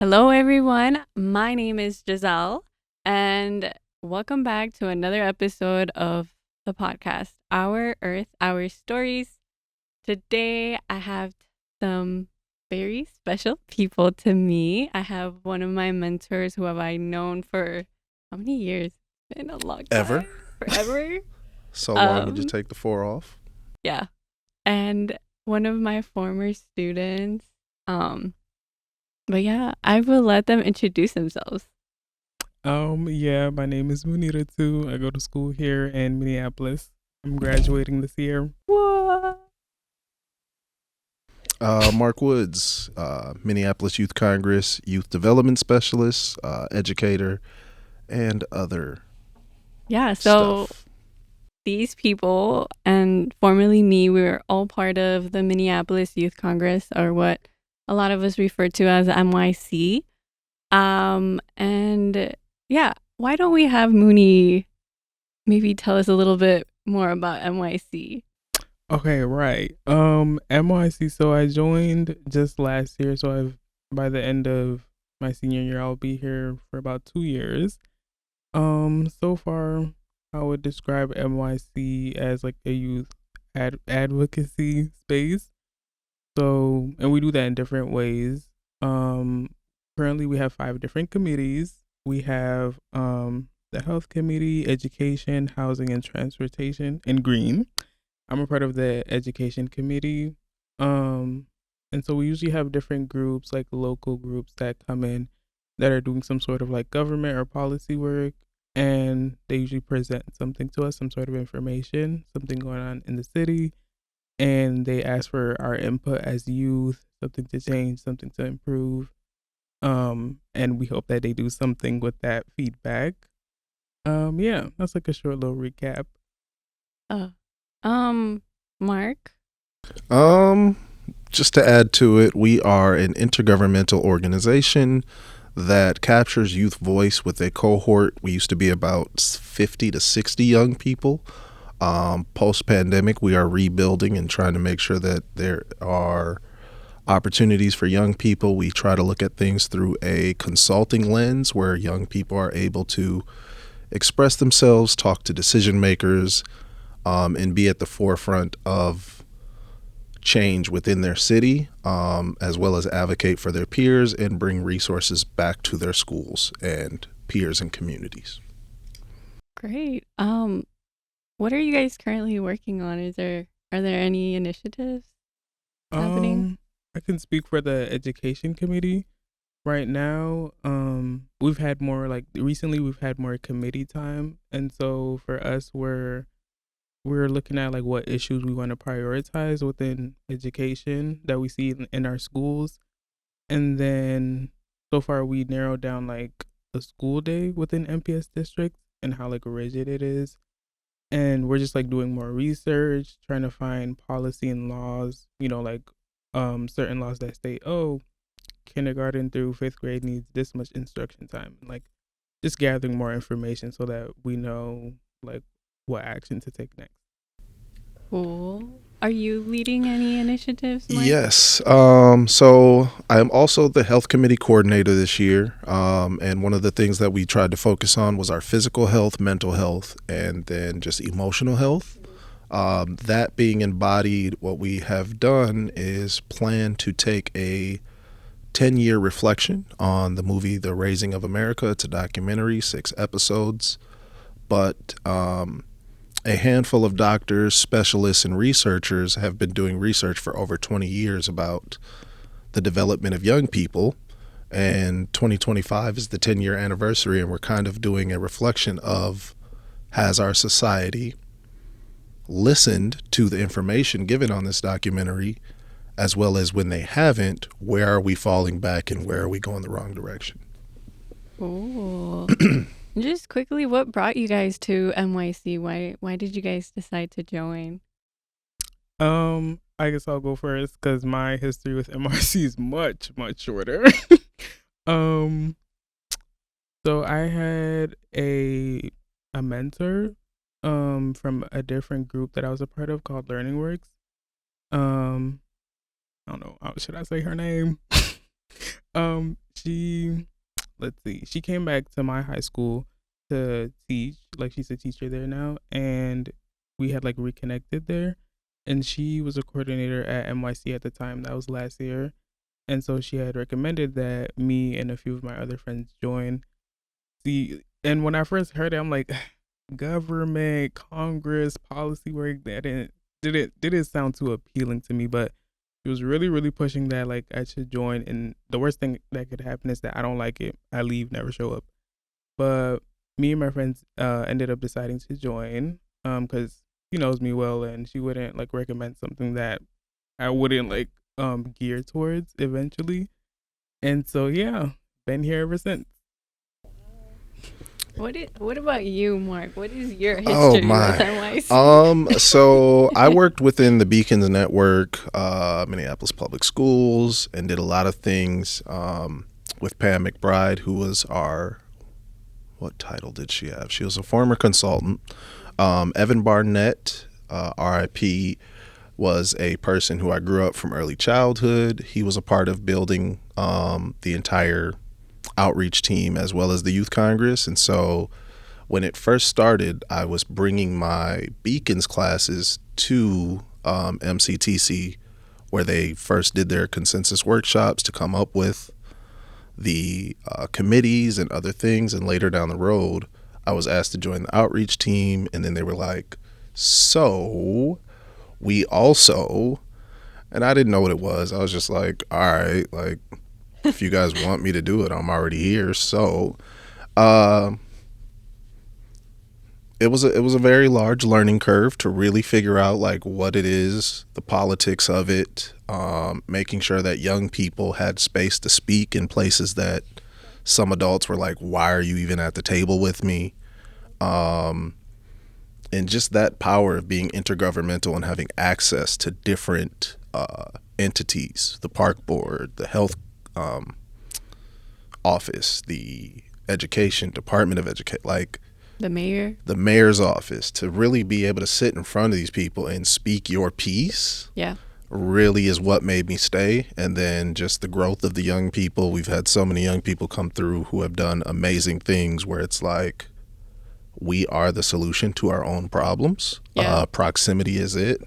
Hello, everyone. My name is Giselle, and welcome back to another episode of the podcast, Our Earth, Our Stories. Today, I have some very special people to me. I have one of my mentors who have I known for how many years? It's been a long Ever. time, forever. So long did you Um, take the four off? yeah, and one of my former students. Um, but yeah, I will let them introduce themselves. Yeah, my name is Muniratu. I go to school here in Minneapolis. I'm graduating this year. What? Marc Woods, Minneapolis Youth Congress, Youth Development Specialist, educator, and other Yeah, so stuff. these people and formerly me, we were all part of the Minneapolis Youth Congress, or what a lot of us refer to as MYC. And yeah, why don't we have Mooney maybe tell us a little bit more about MYC? Okay, right. NYC. So I joined just last year. So I've by the end of my senior year, I'll be here for about 2 years. So far, I would describe NYC as like a youth advocacy space. So, and we do that in different ways. Um, Currently, we have 5 different committees. We have the health committee, education, housing, and transportation, and green. I'm a part of the education committee. Um, and so we usually have different groups, like local groups that come in that are doing some sort of like government or policy work. And they usually present something to us, some sort of information, something going on in the city, and they ask for our input as youth, something to change, something to improve. And we hope that they do something with that feedback. Yeah, that's like a short little recap. Uh, um, Mark. Um, just to add to it, we are an intergovernmental organization that captures youth voice with a cohort. We used to be about 50 to 60 young people. Post pandemic, we are rebuilding and trying to make sure that there are opportunities for young people. We try to look at things through a consulting lens where young people are able to express themselves, talk to decision makers, and be at the forefront of change within their city, as well as advocate for their peers and bring resources back to their schools and peers and communities. Great. What are you guys currently working on? Are there any initiatives happening? I can speak for the education committee. Right now, we've had more like recently we've had more committee time, and so for us, we're looking at like what issues we want to prioritize within education that we see in our schools. And then so far we narrowed down like a school day within MPS districts and how like rigid it is. And we're just like doing more research, trying to find policy and laws, like certain laws that state, oh, kindergarten through 5th grade needs this much instruction time. And like just gathering more information so that we know like what action to take next. Cool. Are you leading any initiatives, Mark? Yes. So I'm also the health committee coordinator this year. And one of the things that we tried to focus on was our physical health, mental health, and then just emotional health. That being embodied, what we have done is plan to take a 10-year reflection on the movie The Raising of America. It's a documentary, 6 episodes. But a handful of doctors, specialists, and researchers have been doing research for over 20 years about the development of young people. And 2025 is the 10-year anniversary, and we're kind of doing a reflection of, has our society listened to the information given on this documentary, as well as when they haven't, where are we falling back and where are we going the wrong direction? Cool. Just quickly, what brought you guys to NYC? Why did you guys decide to join? I guess I'll go first because my history with MRC is much, much shorter. um, so I had a mentor from a different group that I was a part of called Learning Works. Um, I don't know, should I say her name? She, let's see, she came back to my high school to teach. Like, she's a teacher there now, and we had like reconnected there. And she was a coordinator at NYC at the time. That was last year. And so she had recommended that me and a few of my other friends join. See, and when I first heard it, I'm like, government, Congress, policy work, that didn't sound too appealing to me. But she was really, really pushing that like I should join. And the worst thing that could happen is that I don't like it. I leave, never show up. But me and my friends ended up deciding to join because she knows me well, and she wouldn't like recommend something that I wouldn't like gear towards eventually. And so yeah, been here ever since. What about you, Mark? What is your history Oh with my. NYC? So I worked within the Beacons Network, Minneapolis Public Schools, and did a lot of things with Pam McBride, who was what title did she have? She was a former consultant. Evan Barnett, RIP, was a person who I grew up from early childhood. He was a part of building the entire outreach team as well as the Youth Congress. And so when it first started, I was bringing my Beacons classes to MCTC, where they first did their consensus workshops to come up with the committees and other things. And later down the road, I was asked to join the outreach team. And then they were like, so we also, and I didn't know what it was. I was just like, all right, like, if you guys want me to do it, I'm already here. So it was a very large learning curve to really figure out like what it is, the politics of it, making sure that young people had space to speak in places that some adults were like, why are you even at the table with me? And just that power of being intergovernmental and having access to different entities, the park board, the health office, the department of education, like The mayor's office, to really be able to sit in front of these people and speak your piece. Yeah. Really is what made me stay. And then just the growth of the young people. We've had so many young people come through who have done amazing things where it's like, we are the solution to our own problems. Yeah. Proximity is it.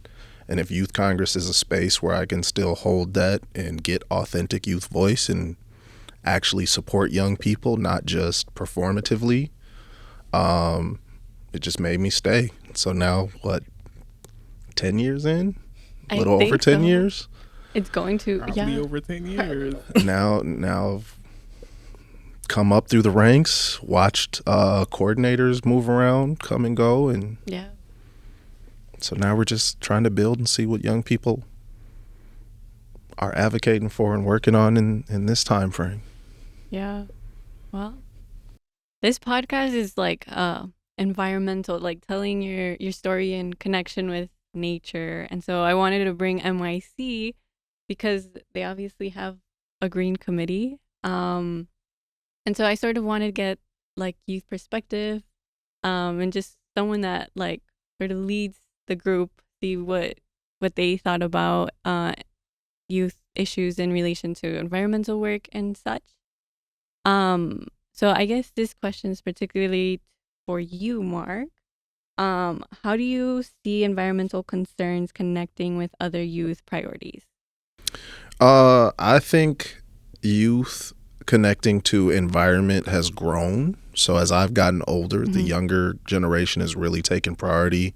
And if Youth Congress is a space where I can still hold that and get authentic youth voice and actually support young people, not just performatively, it just made me stay. So now, 10 years in? A little over 10 years? It's going to, Probably over 10 years. Now I've come up through the ranks, watched coordinators move around, come and go, and yeah. so now we're just trying to build and see what young people are advocating for and working on in this time frame. Yeah. Well, this podcast is like environmental, like telling your story in connection with nature. And so I wanted to bring NYC because they obviously have a green committee. And so I sort of wanted to get like youth perspective and just someone that like sort of leads the group, see what they thought about youth issues in relation to environmental work and such. So I guess this question is particularly for you, Marc. How do you see environmental concerns connecting with other youth priorities? I think youth connecting to environment has grown. So as I've gotten older, the younger generation has really taken priority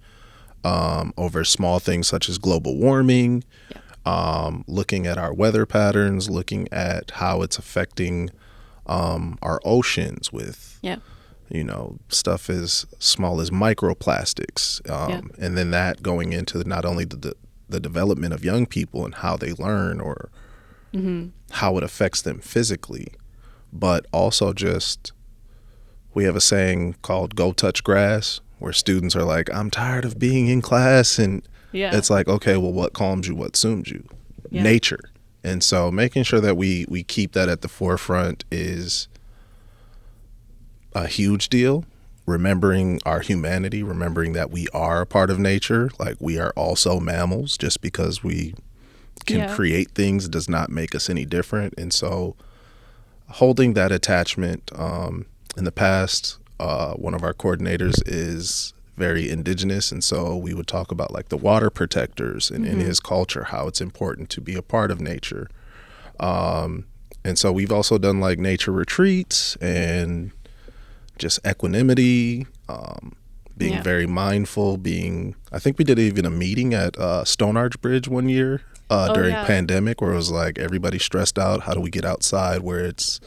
over small things such as global warming, looking at our weather patterns, looking at how it's affecting our oceans with, stuff as small as microplastics. And then that going into not only the development of young people and how they learn or how it affects them physically, but also just, we have a saying called "Go Touch Grass," where students are like, I'm tired of being in class. And it's like, okay, well, what calms you? What soothes you? Yeah. Nature. And so making sure that we keep that at the forefront is a huge deal. Remembering our humanity, remembering that we are a part of nature. Like, we are also mammals. Just because we can create things does not make us any different. And so holding that attachment. In the past, one of our coordinators is very indigenous, and so we would talk about like the water protectors and in his culture, how it's important to be a part of nature. And so we've also done like nature retreats and just equanimity, being very mindful, I think we did even a meeting at Stone Arch Bridge one year during pandemic, where it was like everybody stressed out. How do we get outside where it's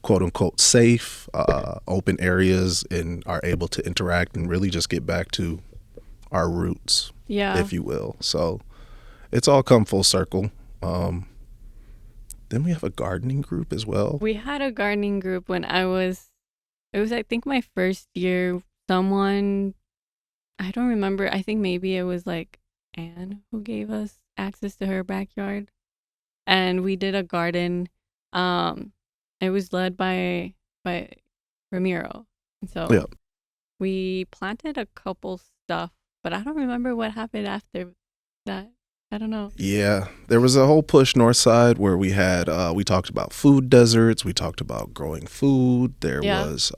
quote unquote safe, open areas, and are able to interact and really just get back to our roots, if you will. So it's all come full circle. Then we have a gardening group as well. We had a gardening group when it was I think my first year. Someone, I don't remember, I think maybe it was like Anne who gave us access to her backyard. And we did a garden. It was led by Ramiro. So we planted a couple stuff, but I don't remember what happened after that. I don't know. Yeah, there was a whole push north side where we had, we talked about food deserts. We talked about growing food. There was,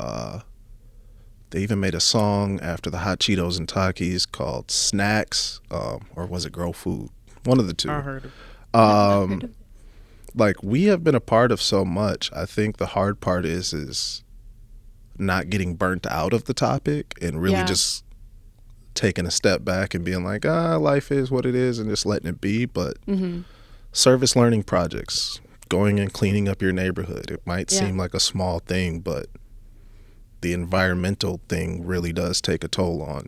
they even made a song after the hot Cheetos and Takis called Snacks, or was it Grow Food? One of the two. I heard it. Like, we have been a part of so much. I think the hard part is not getting burnt out of the topic and really just taking a step back and being like, life is what it is, and just letting it be. But service learning projects, going and cleaning up your neighborhood, it might seem like a small thing, but the environmental thing really does take a toll on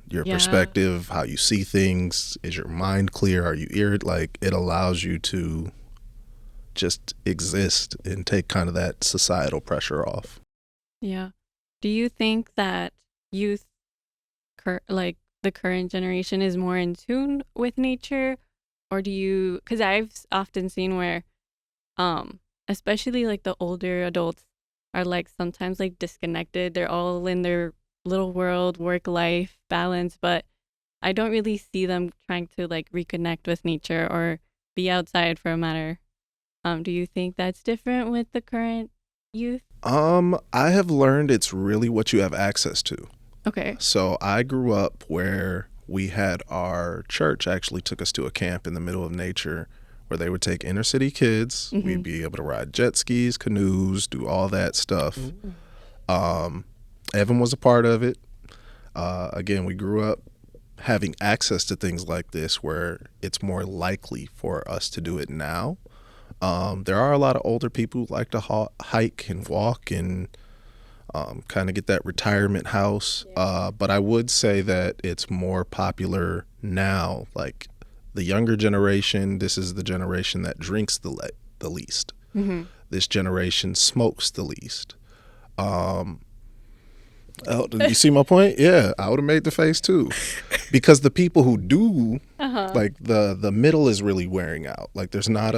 your perspective, how you see things. Is your mind clear? Are you irritated? Like, it allows you to just exist and take kind of that societal pressure off. Yeah. Do you think that youth, like the current generation, is more in tune with nature? Or do you, because I've often seen where, especially like the older adults are like sometimes like disconnected. They're all in their little world, work-life balance, but I don't really see them trying to like reconnect with nature or be outside for a matter. Do you think that's different with the current youth? I have learned it's really what you have access to. Okay. So I grew up where we had our church actually took us to a camp in the middle of nature where they would take inner city kids. We'd be able to ride jet skis, canoes, do all that stuff. Evan was a part of it. Again, we grew up having access to things like this where it's more likely for us to do it now. There are a lot of older people who like to hike and walk and kind of get that retirement house. But I would say that it's more popular now. Like, the younger generation, this is the generation that drinks the least. This generation smokes the least. Did you see my point? Yeah, I would have made the face too. Because the people who do, like the middle is really wearing out. Like, there's not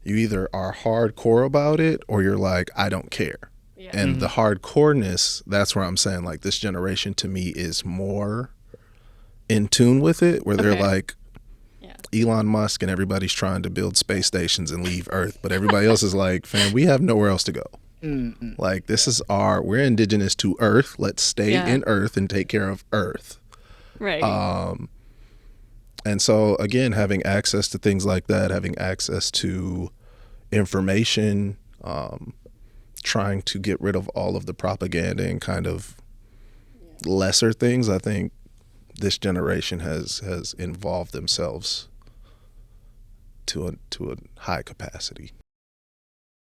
you either are hardcore about it or you're like, I don't care. And the hardcoreness, that's where I'm saying like this generation to me is more in tune with it, where they're like, Elon Musk and everybody's trying to build space stations and leave Earth, but everybody else is like, fam, we have nowhere else to go. Like, this is we're indigenous to Earth. Let's stay in Earth and take care of Earth. Right. And so, again, having access to things like that, having access to information, trying to get rid of all of the propaganda and kind of lesser things, I think this generation has involved themselves to a high capacity.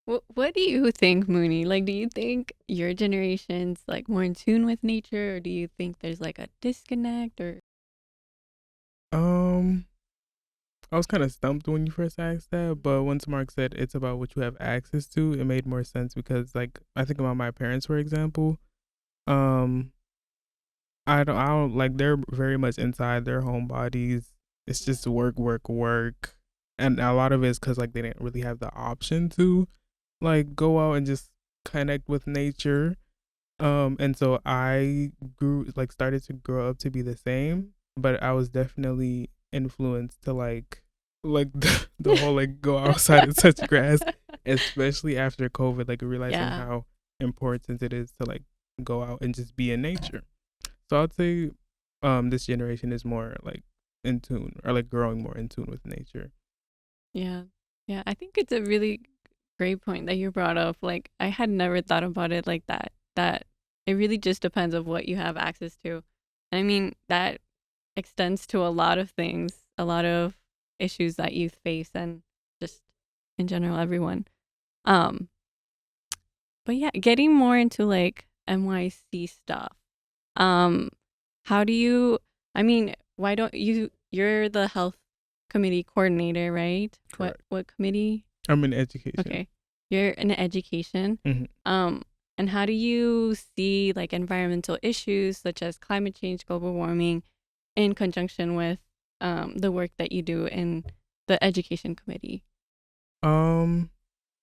What do you think, Mooney? Like, do you think your generation's like more in tune with nature, or do you think there's like a disconnect? Or I was kind of stumped when you first asked that, but once Marc said it's about what you have access to, it made more sense because, like, I think about my parents, for example. I don't like, they're very much inside their home bodies. It's just work, work, work, and a lot of it is because like they didn't really have the option to like go out and just connect with nature. And so I started to grow up to be the same, but I was definitely influenced to like the whole like go outside and touch grass especially after COVID, like realizing Yeah. how important it is to like go out and just be in nature. So I'd say this generation is more like in tune, or like growing more in tune with nature. Yeah. Yeah. I think it's a really great point that you brought up. Like, I had never thought about it like that. That it really just depends of what you have access to. I mean, that extends to a lot of things, a lot of issues that youth face, and just in general, everyone. Um, but yeah, getting more into like NYC stuff. Um, how do you, I mean, why don't you're the health committee coordinator, right? Correct. What committee? I'm in education. Okay. You're in education. Mhm. And how do you see like environmental issues such as climate change, global warming in conjunction with the work that you do in the education committee? Um,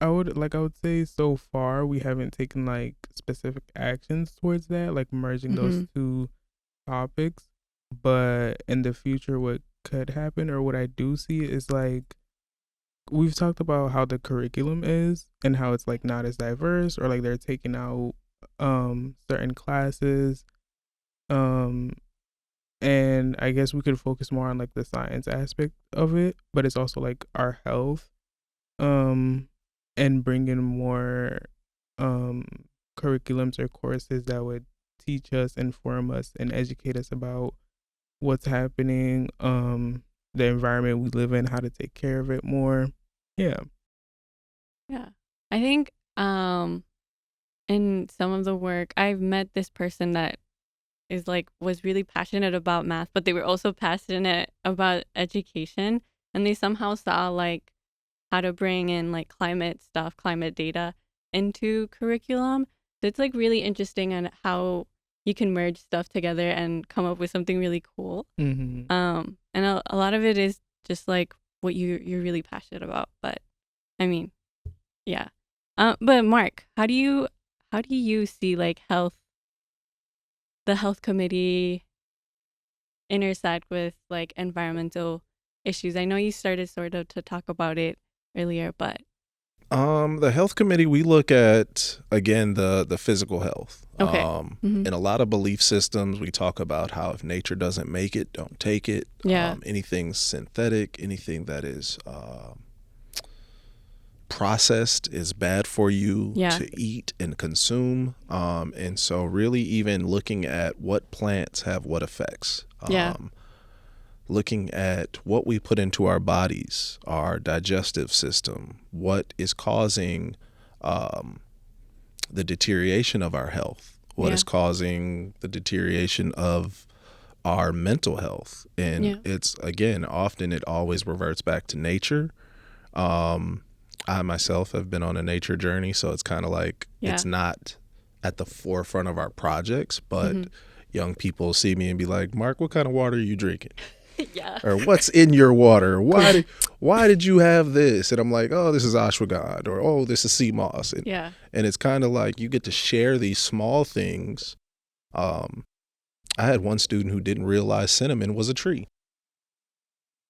I would say so far we haven't taken like specific actions towards that, like merging those two topics. But in the future, what could happen, or what I do see, is like we've talked about how the curriculum is and how it's like not as diverse, or like they're taking out certain classes. Um and I guess we could focus more on like the science aspect of it, but it's also like our health, um and bring in more um curriculums or courses that would teach us, inform us, and educate us about what's happening, the environment we live in, how to take care of it more. Yeah. Yeah. I think in some of the work I've met this person that is like was really passionate about math, but they were also passionate about education, and they somehow saw like how to bring in like climate stuff, climate data into curriculum. So it's like really interesting on how you can merge stuff together and come up with something really cool. Mm-hmm. And a lot of it is just like what you're really passionate about. But I mean, yeah. But Marc, how do you see like the health committee intersect with like environmental issues? I know you started sort of to talk about it earlier, but The health committee, we look at, again, the physical health. okay. In a lot of belief systems, we talk about how if nature doesn't make it, don't take it. Yeah. Anything synthetic, anything that is processed is bad for you Yeah. to eat and consume. And so really even looking at what plants have what effects. Yeah. Looking at what we put into our bodies, our digestive system, what is causing the deterioration of our health, what is causing the deterioration of our mental health. And it's, again, often it always reverts back to nature. I myself have been on a nature journey, so it's kind of like it's not at the forefront of our projects, but young people see me and be like, Marc, what kind of water are you drinking? Yeah. Or what's in your water? Why did you have this? And I'm like, oh, this is ashwagandha, or oh, this is sea moss. And it's kind of like you get to share these small things. I had one student who didn't realize cinnamon was a tree.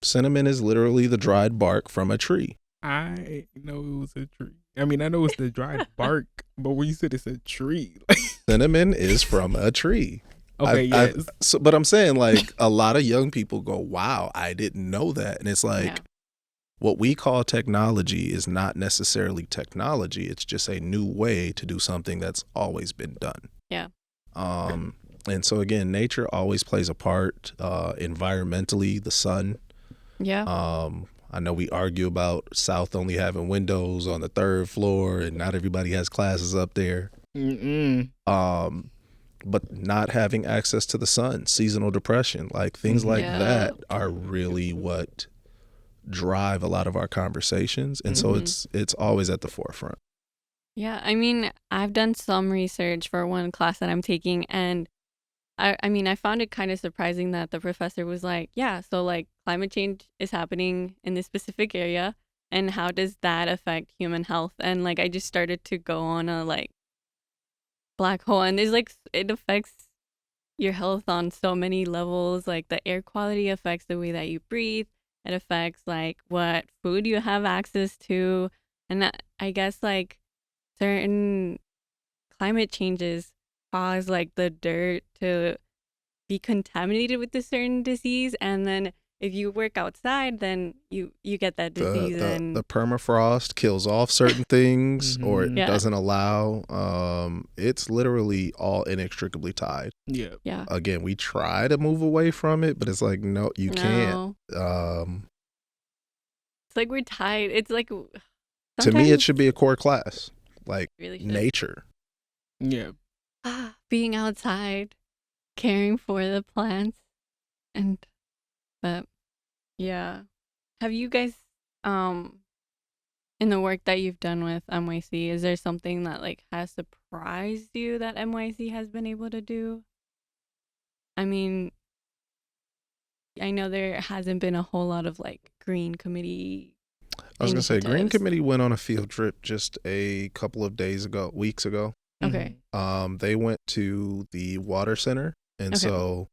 Cinnamon is literally the dried bark from a tree. I know it was a tree. I mean, I know it's the dried bark, but when you said it's a tree, cinnamon is from a tree. Okay, yes. But I'm saying, like, a lot of young people go, wow, I didn't know that. And it's like, what we call technology is not necessarily technology. It's just a new way to do something that's always been done. Yeah. And so, again, nature always plays a part environmentally, the sun. Yeah. I know we argue about South only having windows on the third floor and not everybody has classes up there. But not having access to the sun, seasonal depression, like things like that are really what drive a lot of our conversations. And so it's always at the forefront. Yeah. I mean, I've done some research for one class that I'm taking, and I mean, I found it kind of surprising that the professor was like, yeah, so like climate change is happening in this specific area, and how does that affect human health? And like, I just started to go on a like black hole, and there's like, it affects your health on so many levels. Like the air quality affects the way that you breathe. It affects like what food you have access to, And I guess like certain climate changes cause like the dirt to be contaminated with a certain disease, and then if you work outside, then you get that disease. The permafrost kills off certain things, or it Yeah. doesn't allow. It's literally all inextricably tied. Yeah. Yeah. Again, we try to move away from it, but it's like no, you can't. It's like we're tied. It's like To me, it should be a core class, like really should. nature. Yeah. Being outside, caring for the plants, but yeah. Have you guys in the work that you've done with MYC, is there something that like has surprised you that MYC has been able to do? I mean, I know there hasn't been a whole lot of like green committee. I was gonna say Green initiatives. Committee went on a field trip just a couple of weeks ago. Okay. They went to the water center, and Okay. so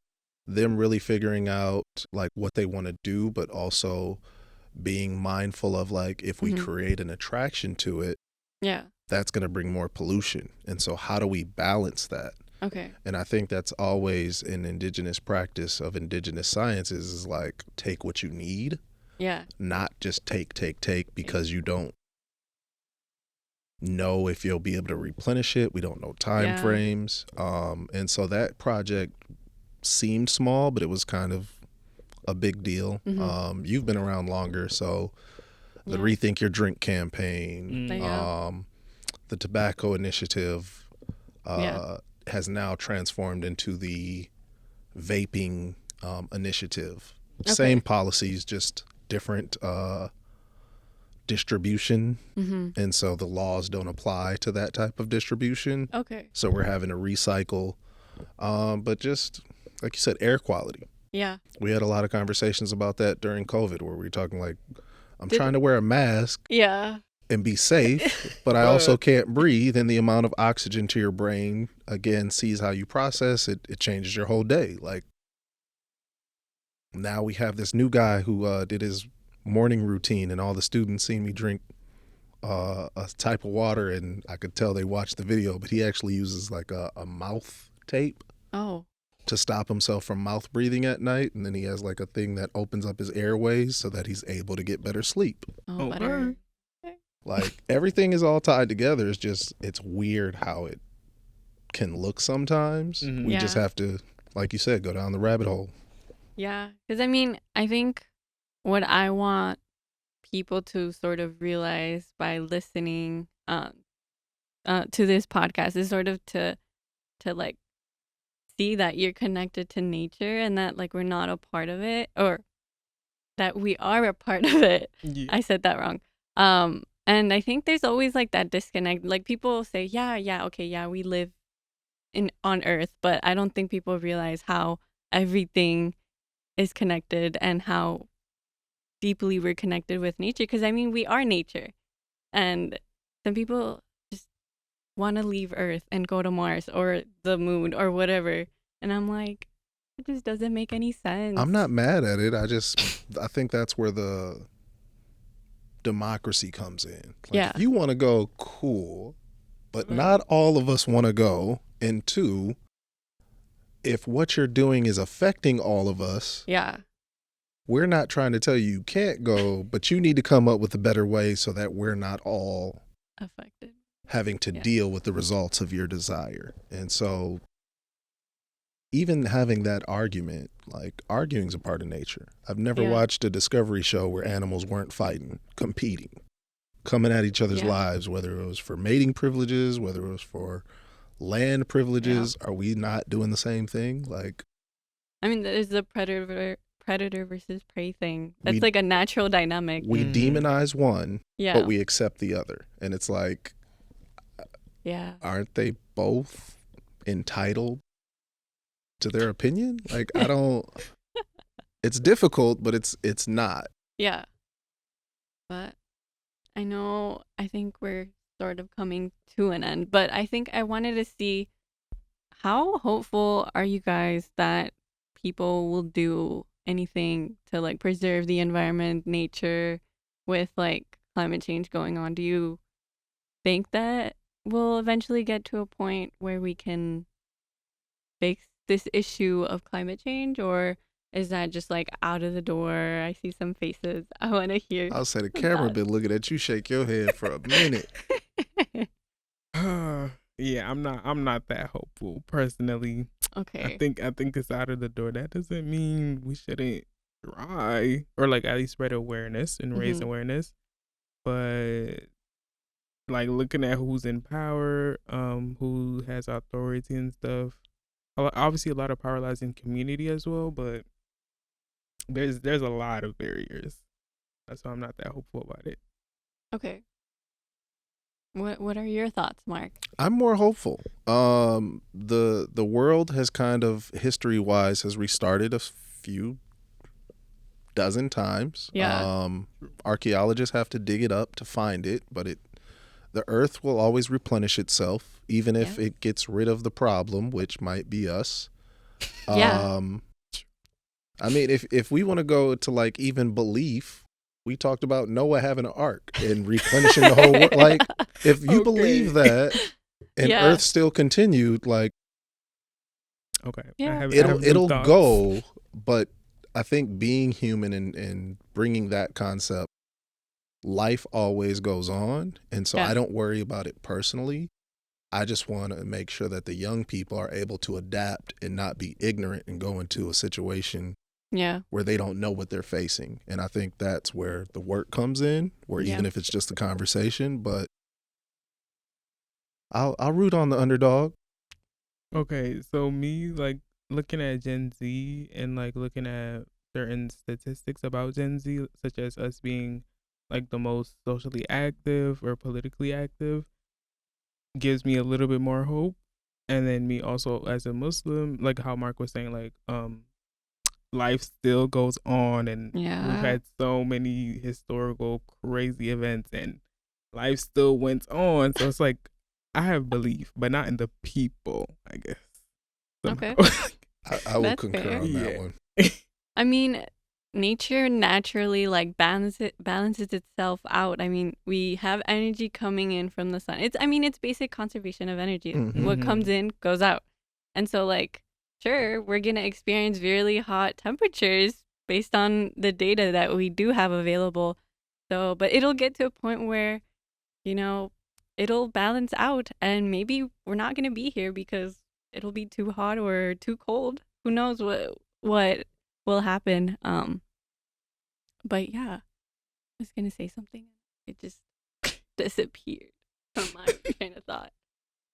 them really figuring out like what they want to do, but also being mindful of like if we create an attraction to it, Yeah. that's going to bring more pollution. And so how do we balance that? Okay. And I think that's always an indigenous practice of indigenous sciences is like take what you need, Yeah. not just take because you don't know if you'll be able to replenish it. We don't know time frames. And so that project seemed small, but it was kind of a big deal. You've been around longer, so the Rethink Your Drink campaign, the tobacco initiative has now transformed into the vaping initiative. Okay. Same policies, just different distribution. And so the laws don't apply to that type of distribution. Okay. So we're having to recycle. But just like you said, air quality. Yeah. We had a lot of conversations about that during COVID where we were talking like, I'm trying to wear a mask Yeah. and be safe, but I also can't breathe. And the amount of oxygen to your brain, again, sees how you process it. It changes your whole day. Like now we have this new guy who did his morning routine, and all the students seen me drink a type of water, and I could tell they watched the video, but he actually uses like a mouth tape. Oh. To stop himself from mouth breathing at night, and then he has like a thing that opens up his airways so that he's able to get better sleep. Oh, better. Like everything is all tied together. It's just it's weird how it can look sometimes. We just have to, like you said, go down the rabbit hole. Yeah, because I mean, I think what I want people to sort of realize by listening to this podcast is sort of to like see that you're connected to nature and that like we're not a part of it, or that we are a part of it. Yeah. I said that wrong. And I think there's always like that disconnect. Like people say, okay, we live on Earth, but I don't think people realize how everything is connected and how deeply we're connected with nature. Because I mean, we are nature, and some people just want to leave Earth and go to Mars or the moon or whatever, and I'm like, it just doesn't make any sense. I'm not mad at it. I think that's where the democracy comes in. Like, if you want to go, cool, but not all of us want to go. And two, if what you're doing is affecting all of us, we're not trying to tell you can't go, but you need to come up with a better way so that we're not all affected, having to deal with the results of your desire. And so even having that argument, like arguing's a part of nature. I've never watched a Discovery show where animals weren't fighting, competing, coming at each other's lives, whether it was for mating privileges, whether it was for land privileges. Are we not doing the same thing? Like, I mean, there's the predator versus prey thing. That's like a natural dynamic. We demonize one, but we accept the other. And it's like, aren't they both entitled to their opinion? Like, I don't, it's difficult, but it's not. Yeah. But I think we're sort of coming to an end, but I think I wanted to see, how hopeful are you guys that people will do anything to like preserve the environment, nature, with like climate change going on, do you think that we'll eventually get to a point where we can fix this issue of climate change, or is that just like out of the door? I see some faces. I want to hear. I'll say the some camera thoughts. been looking at you shake your head for a minute. Yeah, I'm not that hopeful personally. Okay. I think it's out of the door. That doesn't mean we shouldn't try, or like at least spread awareness and raise awareness. But like looking at who's in power, who has authority and stuff. Obviously, a lot of power lies in community as well, but there's a lot of barriers. That's why I'm not that hopeful about it. Okay. What are your thoughts, Mark? I'm more hopeful. The world has kind of history-wise has restarted a few dozen times. Yeah. Archaeologists have to dig it up to find it, but the earth will always replenish itself, even if it gets rid of the problem, which might be us. Yeah. I mean, if we want to go to like even belief, we talked about Noah having an ark and replenishing the whole world. Like, if you believe that and Earth still continued, like, it'll go. But I think being human and bringing that concept, life always goes on. And so I don't worry about it personally. I just want to make sure that the young people are able to adapt and not be ignorant and go into a situation where they don't know what they're facing. And I think that's where the work comes in, where even if it's just a conversation, but I'll root on the underdog. Okay, so me, like, looking at Gen Z and like looking at certain statistics about Gen Z, such as us being like the most socially active or politically active, gives me a little bit more hope. And then me also as a Muslim, like how Mark was saying, like life still goes on, and we've had so many historical crazy events and life still went on. So it's like I have belief, but not in the people, I guess. Somehow. Okay. I will concur on that one. I mean, nature naturally like balances itself out. I mean, we have energy coming in from the sun. It's basic conservation of energy. What comes in goes out. And so like, sure, we're going to experience really hot temperatures based on the data that we do have available. So, but it'll get to a point where, it'll balance out, and maybe we're not going to be here because it'll be too hot or too cold. Who knows what will happen. But yeah, I was going to say something. It just disappeared from my train of thought.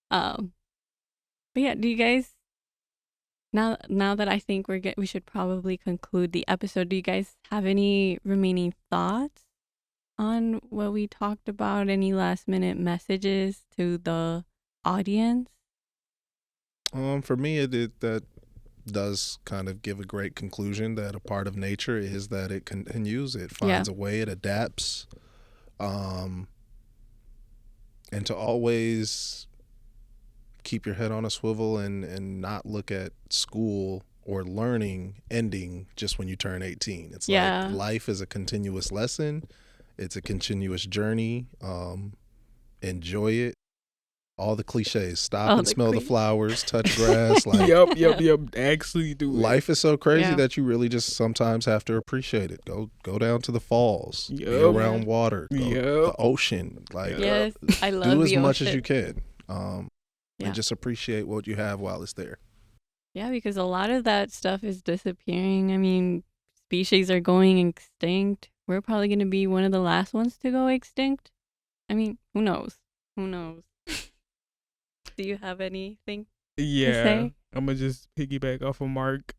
But yeah, do you guys, now that I think we should probably conclude the episode, do you guys have any remaining thoughts on what we talked about? Any last minute messages to the audience? For me, that does kind of give a great conclusion that a part of nature is that it continues, it finds a way, it adapts, and to always keep your head on a swivel and not look at school or learning ending just when you turn 18. It's like life is a continuous lesson. It's a continuous journey. Enjoy it. All the cliches. Stop and smell the flowers, touch grass. Like, yep. Actually do it. Life is so crazy that you really just sometimes have to appreciate it. Go down to the falls. Be around water. The ocean. Like, I love do as the much ocean. as you can. And just appreciate what you have while it's there. Yeah, because a lot of that stuff is disappearing. I mean, species are going extinct. We're probably going to be one of the last ones to go extinct. I mean, who knows? Do you have anything to say? I'm going to just piggyback off of Mark.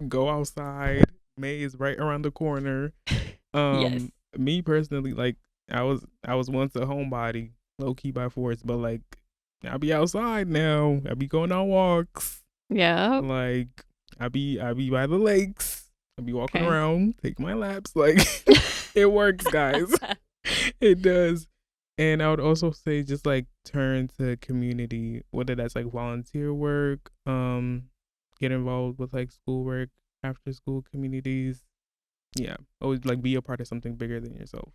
Go outside. May is right around the corner. Yes. Me personally, like, I was once a homebody, low-key by force, but like, I be outside now. I be going on walks. Yeah. Like, I be by the lakes. I be walking around, take my laps. Like, it works, guys. It does. And I would also say just like turn to community, whether that's like volunteer work, get involved with like schoolwork, after school communities. Yeah. Always like be a part of something bigger than yourself.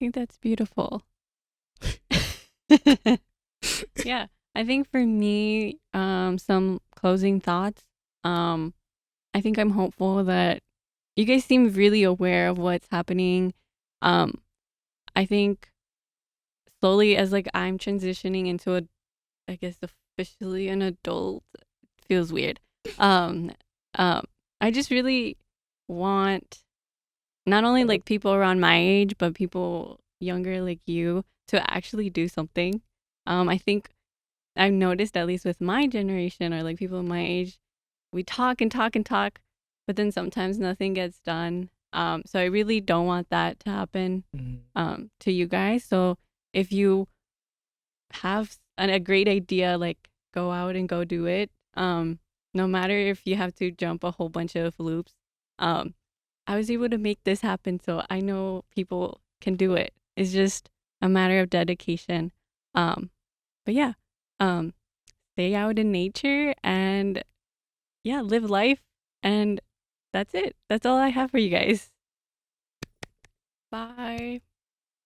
think that's beautiful. Yeah, I think for me, some closing thoughts. I think I'm hopeful that you guys seem really aware of what's happening. I think slowly as like I'm transitioning into I guess officially an adult, feels weird. Um, I just really want not only like people around my age, but people younger like you to actually do something. I think I've noticed, at least with my generation or like people my age, we talk and talk and talk, but then sometimes nothing gets done. So I really don't want that to happen to you guys. So if you have a great idea, like go out and go do it. No matter if you have to jump a whole bunch of loops. I was able to make this happen, so I know people can do it. It's just a matter of dedication. But yeah, um, stay out in nature and yeah, live life. And that's it. That's all I have for you guys. Bye.